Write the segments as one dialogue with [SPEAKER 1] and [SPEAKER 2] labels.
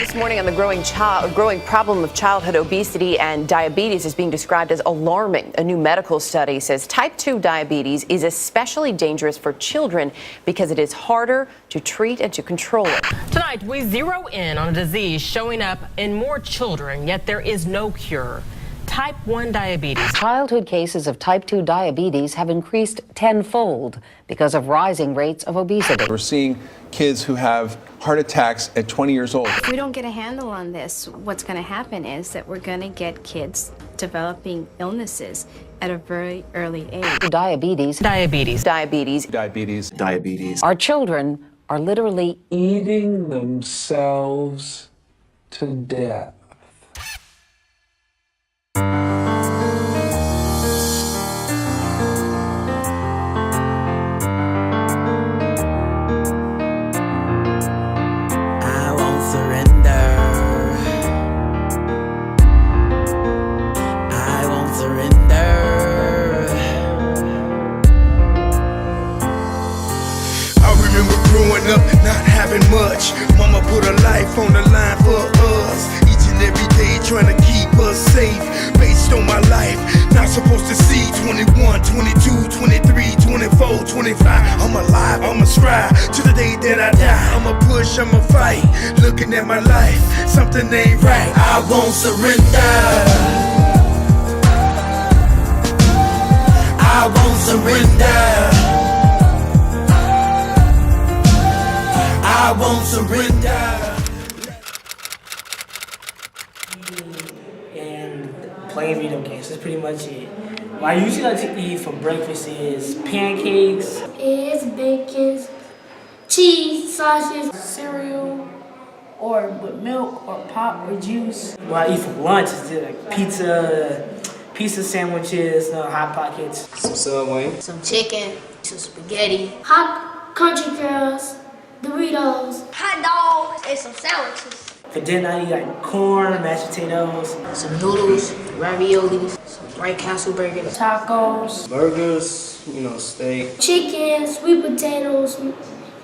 [SPEAKER 1] this morning on the growing problem of childhood obesity and diabetes is being described as alarming. A new medical study says type 2 diabetes is especially dangerous for children because it is harder to treat and to control it.
[SPEAKER 2] Tonight, we zero in on a disease showing up in more children, yet there is no cure. Type 1 diabetes.
[SPEAKER 3] Childhood cases of type 2 diabetes have increased tenfold because of rising rates of obesity.
[SPEAKER 4] We're seeing kids who have heart attacks at 20 years old.
[SPEAKER 5] If we don't get a handle on this, what's going to happen is that we're going to get kids developing illnesses at a very early age.
[SPEAKER 3] Diabetes.
[SPEAKER 2] Diabetes.
[SPEAKER 1] Diabetes.
[SPEAKER 4] Diabetes.
[SPEAKER 6] Diabetes.
[SPEAKER 3] Our children are literally
[SPEAKER 7] eating themselves to death.
[SPEAKER 8] Not having much, mama put her life on the line for us. Each and every day trying to keep us safe. Based on my life, not supposed to see 21, 22, 23, 24, 25. I'm alive, I'ma strive to the day that I die. I'ma push, I'ma fight. Looking at my life, something ain't right. I won't surrender. I won't surrender. I won't surrender.
[SPEAKER 9] And playing video games, that's pretty much it. What I usually like to eat for breakfast is pancakes,
[SPEAKER 10] eggs, bacon, cheese, sausage,
[SPEAKER 9] cereal, or with milk or pop or juice. What I eat for lunch is like pizza sandwiches, Hot Pockets.
[SPEAKER 6] Some Subway.
[SPEAKER 10] some chicken, some spaghetti, hot country girls, Doritos, hot dogs, and some sandwiches.
[SPEAKER 9] For dinner, I eat like corn, mashed potatoes,
[SPEAKER 10] Some noodles, raviolis, some White Castle burgers,
[SPEAKER 9] tacos,
[SPEAKER 6] Burgers, steak.
[SPEAKER 10] chicken, sweet potatoes,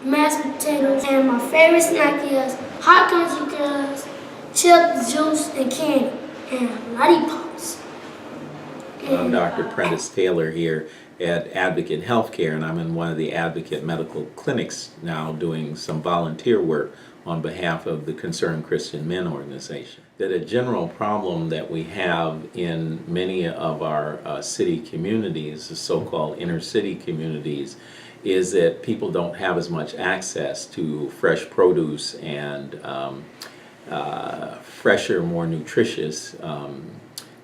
[SPEAKER 10] mashed potatoes, and my favorite snack is hot country girls, chips, juice, and candy, and lollipops.
[SPEAKER 11] I'm Dr. Prentice Taylor here at Advocate Healthcare, and I'm in one of the Advocate Medical Clinics now doing some volunteer work on behalf of the Concerned Christian Men organization. That a general problem that we have in many of our city communities, the so-called inner city communities, is that people don't have as much access to fresh produce and fresher, more nutritious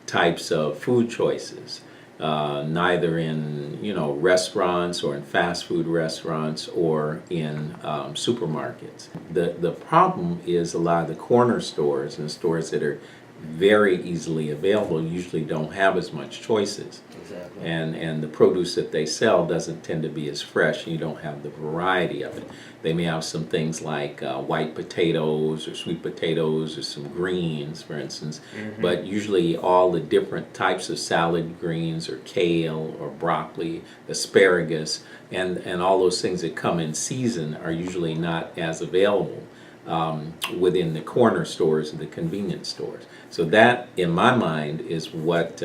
[SPEAKER 11] types of food choices. Neither in restaurants or in fast food restaurants or in supermarkets. The problem is a lot of the corner stores and stores that are very easily available usually don't have as much choices. Exactly. And the produce that they sell doesn't tend to be as fresh. You don't have the variety of it. They may have some things like white potatoes or sweet potatoes or some greens, for instance, but usually all the different types of salad greens or kale or broccoli, asparagus, and all those things that come in season are usually not as available within the corner stores and the convenience stores. So that, in my mind, is what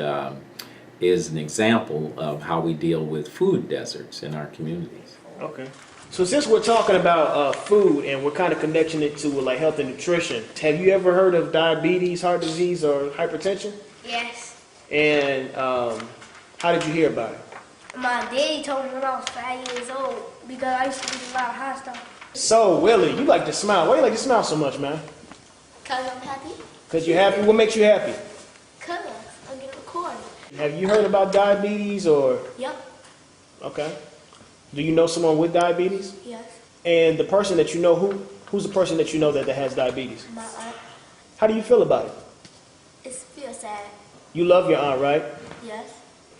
[SPEAKER 11] is an example of how we deal with food deserts in our communities.
[SPEAKER 12] Okay. So since we're talking about food and we're kind of connecting it to like health and nutrition, have you ever heard of diabetes, heart disease, or hypertension?
[SPEAKER 10] Yes.
[SPEAKER 12] And how did you hear about it?
[SPEAKER 10] My daddy told me when I was 5 years old because I used to eat a lot of hot stuff.
[SPEAKER 12] So, Willie, you like to smile. Why do you like to smile so much, man?
[SPEAKER 10] Because I'm happy.
[SPEAKER 12] Because you're happy? What makes you happy?
[SPEAKER 10] Because I'm getting recorded.
[SPEAKER 12] Have you heard about diabetes or?
[SPEAKER 10] Yep.
[SPEAKER 12] Okay. Do you know someone with diabetes?
[SPEAKER 10] Yes.
[SPEAKER 12] And the person that you know, who's the person that you know that has diabetes?
[SPEAKER 10] My aunt.
[SPEAKER 12] How do you feel about it?
[SPEAKER 10] It feels sad.
[SPEAKER 12] You love your aunt, right?
[SPEAKER 10] Yes.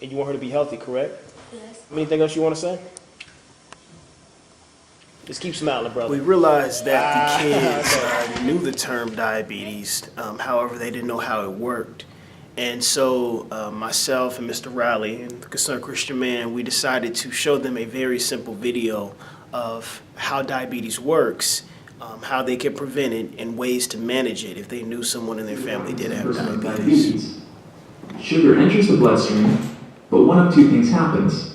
[SPEAKER 12] And you want her to be healthy, correct?
[SPEAKER 10] Yes.
[SPEAKER 12] Anything else you want to say? Just keep smiling, brother.
[SPEAKER 6] We realized that the kids knew the term diabetes, however, they didn't know how it worked. And so myself and Mr. Riley and the Concerned Christian Man, we decided to show them a very simple video of how diabetes works how they can prevent it, and ways to manage it if they knew someone in their family did have diabetes.
[SPEAKER 13] Sugar enters the bloodstream, but one of two things happens.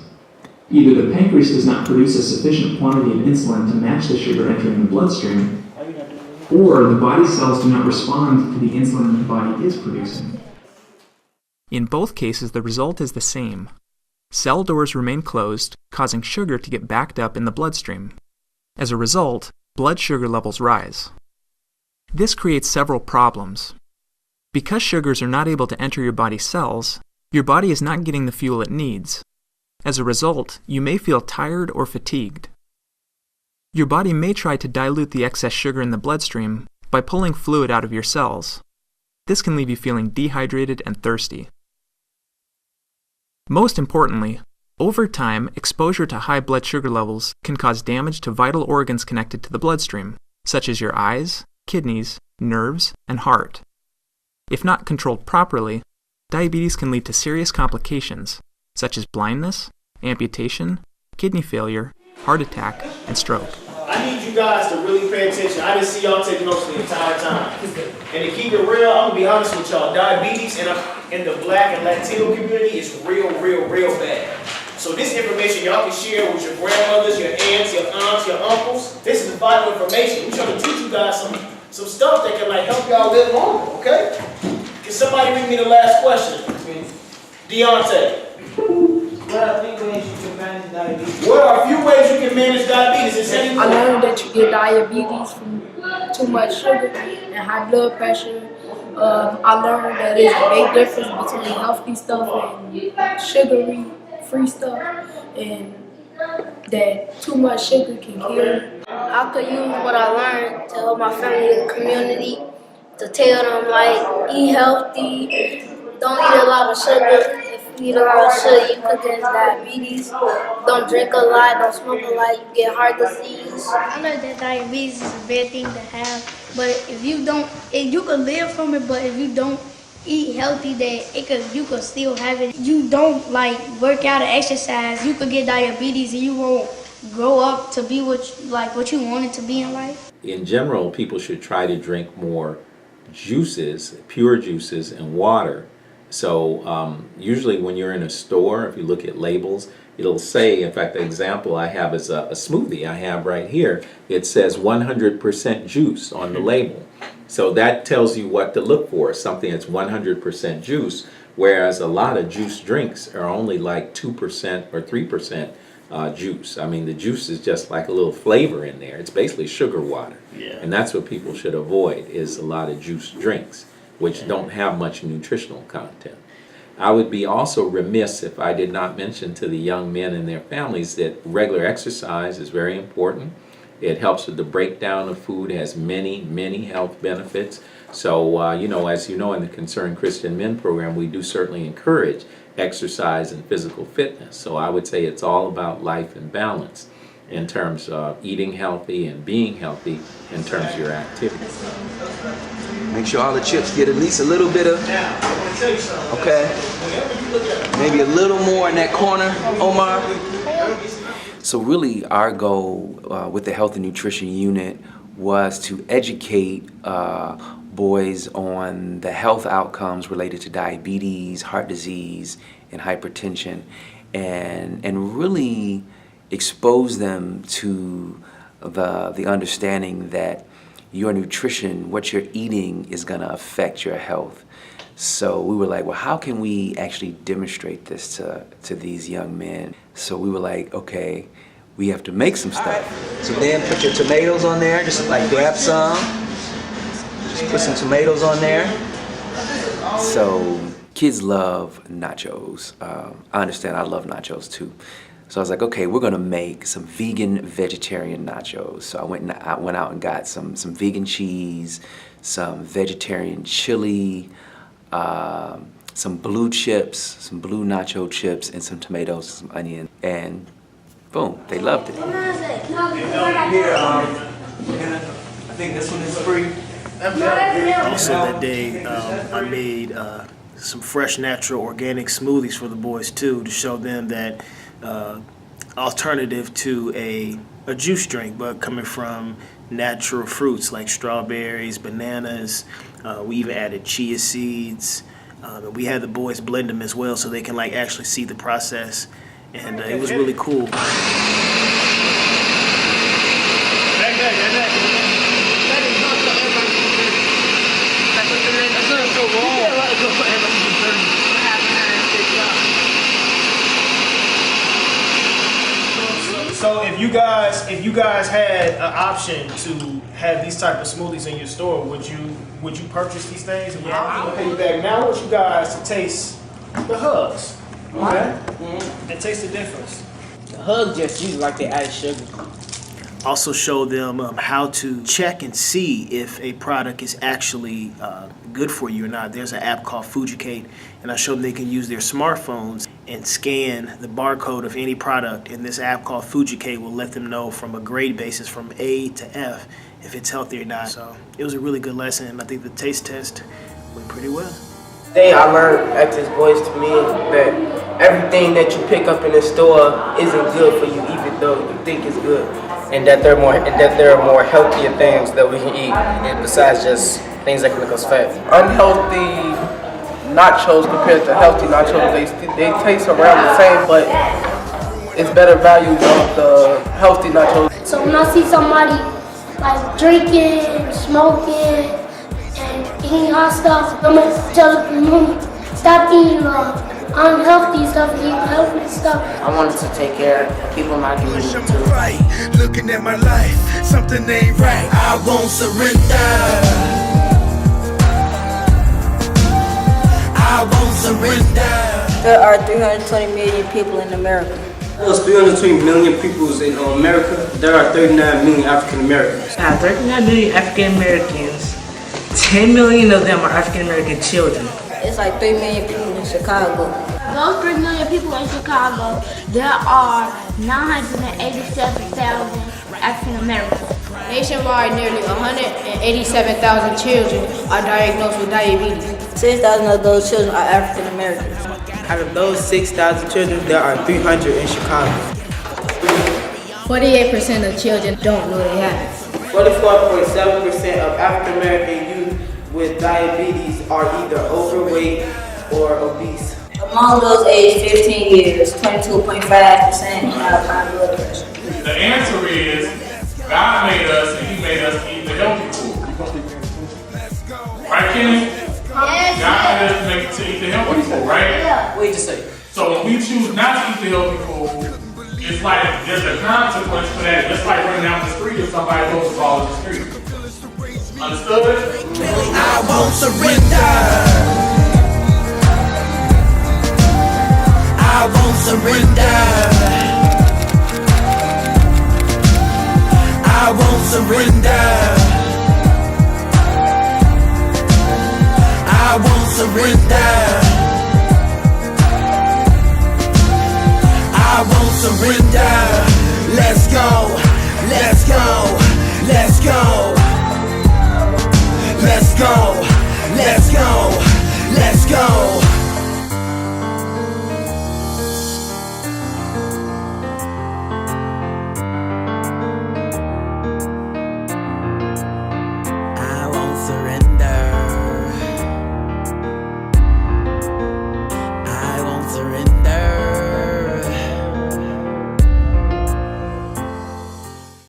[SPEAKER 13] Either the pancreas does not produce a sufficient quantity of insulin to match the sugar entering the bloodstream, or the body cells do not respond to the insulin the body is producing.
[SPEAKER 14] In both cases, the result is the same. Cell doors remain closed, causing sugar to get backed up in the bloodstream. As a result, blood sugar levels rise. This creates several problems. Because sugars are not able to enter your body's cells, your body is not getting the fuel it needs. As a result, you may feel tired or fatigued. Your body may try to dilute the excess sugar in the bloodstream by pulling fluid out of your cells. This can leave you feeling dehydrated and thirsty. Most importantly, over time, exposure to high blood sugar levels can cause damage to vital organs connected to the bloodstream, such as your eyes, kidneys, nerves, and heart. If not controlled properly, diabetes can lead to serious complications, such as blindness, amputation, kidney failure, heart attack, and stroke.
[SPEAKER 12] I need you guys to really pay attention. I didn't see y'all taking notes the entire time. And to keep it real, I'm gonna be honest with y'all. Diabetes in the Black and Latino community is real bad. So this information y'all can share with your grandmothers, your aunts, your aunts, your uncles. This is vital information. We're trying to teach you guys some stuff that can help y'all live longer, okay? Can somebody read me the last question? Deontay.
[SPEAKER 9] What are a few ways you can manage diabetes?
[SPEAKER 12] What are a few ways you can manage diabetes?
[SPEAKER 10] I learned that you get diabetes from too much sugar and high blood pressure. I learned that there's a big difference between healthy stuff and sugary-free stuff, and that too much sugar can kill you.
[SPEAKER 15] I could use what I learned to help my family and community, to tell them eat healthy, don't eat a lot of sugar. If you eat a lot of sugar, you could get diabetes. Don't drink a lot, don't smoke a lot, you get heart disease.
[SPEAKER 10] I learned that diabetes is a bad thing to have, but if you can live from it, but if you don't eat healthy, you could still have it. You don't work out or exercise, you could get diabetes and you won't grow up to be what you wanted to be in life.
[SPEAKER 11] In general, people should try to drink more juices, pure juices, and water. So usually when you're in a store, if you look at labels, it'll say, in fact, the example I have is a smoothie I have right here. It says 100% juice on the label. So that tells you what to look for, something that's 100% juice, whereas a lot of juice drinks are only 2% or 3% juice. I mean, the juice is just like a little flavor in there. It's basically sugar water.
[SPEAKER 6] Yeah.
[SPEAKER 11] And that's what people should avoid, is a lot of juice drinks, which don't have much nutritional content. I would be also remiss if I did not mention to the young men and their families that regular exercise is very important. It helps with the breakdown of food, has many health benefits. So, as you know, in the Concerned Christian Men program, we do certainly encourage exercise and physical fitness. So I would say it's all about life and balance in terms of eating healthy and being healthy in terms of your activities.
[SPEAKER 16] Make sure all the chips get at least a little bit of, okay, maybe a little more in that corner, Omar.
[SPEAKER 17] So really our goal with the Health and Nutrition Unit was to educate boys on the health outcomes related to diabetes, heart disease, and hypertension, and really expose them to the understanding that your nutrition, what you're eating, is going to affect your health. So we were like, well, how can we actually demonstrate this to these young men? So we were like, okay, we have to make some stuff.
[SPEAKER 16] Right. So then put your tomatoes on there, just grab some. Just put some tomatoes on there.
[SPEAKER 17] So kids love nachos. I understand, I love nachos too. So I was like, okay, we're gonna make some vegan, vegetarian nachos. So I went out and got some vegan cheese, some vegetarian chili, some blue chips, some blue nacho chips, and some tomatoes, some onion, and boom, they loved it.
[SPEAKER 16] Here, I think this one is free.
[SPEAKER 6] Also that day, I made some fresh, natural, organic smoothies for the boys too, to show them that alternative to a juice drink, but coming from natural fruits like strawberries, bananas. We even added chia seeds. And we had the boys blend them as well so they can like actually see the process. And it was really cool.
[SPEAKER 12] So if you guys had an option to have these type of smoothies in your store, would you purchase these things? And I'll pay you back. Now I want you guys to taste the hugs. Okay? And taste the difference.
[SPEAKER 9] The hug just usually like they add sugar.
[SPEAKER 6] Also show them how to check and see if a product is actually good for you or not. There's an app called Fujicate, and I show them they can use their smartphones and scan the barcode of any product, and this app called Fujicate will let them know from a grade basis from A to F if it's healthy or not. So it was a really good lesson, and I think the taste test went pretty well.
[SPEAKER 9] Thing I learned at this Boys to Men that everything that you pick up in the store isn't good for you, even though you think it's good.
[SPEAKER 18] And that there are more healthier things that we can eat, and besides just things that can make us fat.
[SPEAKER 9] Unhealthy nachos compared to healthy nachos, they taste around the same, but it's better value than the healthy nachos.
[SPEAKER 10] So when I see somebody like drinking, smoking, and eating hot stuff, I'm gonna tell them, stop eating unhealthy stuff, eat healthy stuff.
[SPEAKER 9] I wanted to take care of people in my community too.
[SPEAKER 8] Right, looking at my life, something ain't right. I won't surrender. I won't surrender.
[SPEAKER 15] There are 320 million people in America.
[SPEAKER 18] There's 320 million people in America. There are 39 million African Americans.
[SPEAKER 9] Now, 39 million African Americans, 10 million of them are African American children.
[SPEAKER 15] It's like 3 million people in Chicago.
[SPEAKER 10] Those 3 million people in Chicago, there are 987,000 African Americans.
[SPEAKER 19] Nationwide, nearly 187,000 children are diagnosed with diabetes.
[SPEAKER 15] 6,000 of those children are African Americans.
[SPEAKER 9] Out of those 6,000 children, there are 300 in Chicago.
[SPEAKER 19] 48% of children don't know they have it.
[SPEAKER 9] 44.7% of African American youth with diabetes are either overweight or obese.
[SPEAKER 15] Among those aged 15 years, 22.5% have high blood pressure.
[SPEAKER 20] The answer is God made us and He made us eat the healthy food. Right, Kenny?
[SPEAKER 10] Yes.
[SPEAKER 20] God made us to eat the healthy food, right?
[SPEAKER 10] Yeah.
[SPEAKER 9] What did you say?
[SPEAKER 20] So when we choose not to eat the healthy food, it's like there's a consequence for that. Just like running down the street if somebody throws the ball in the street. Understood?
[SPEAKER 8] I won't surrender. I won't surrender. I won't surrender. I won't surrender.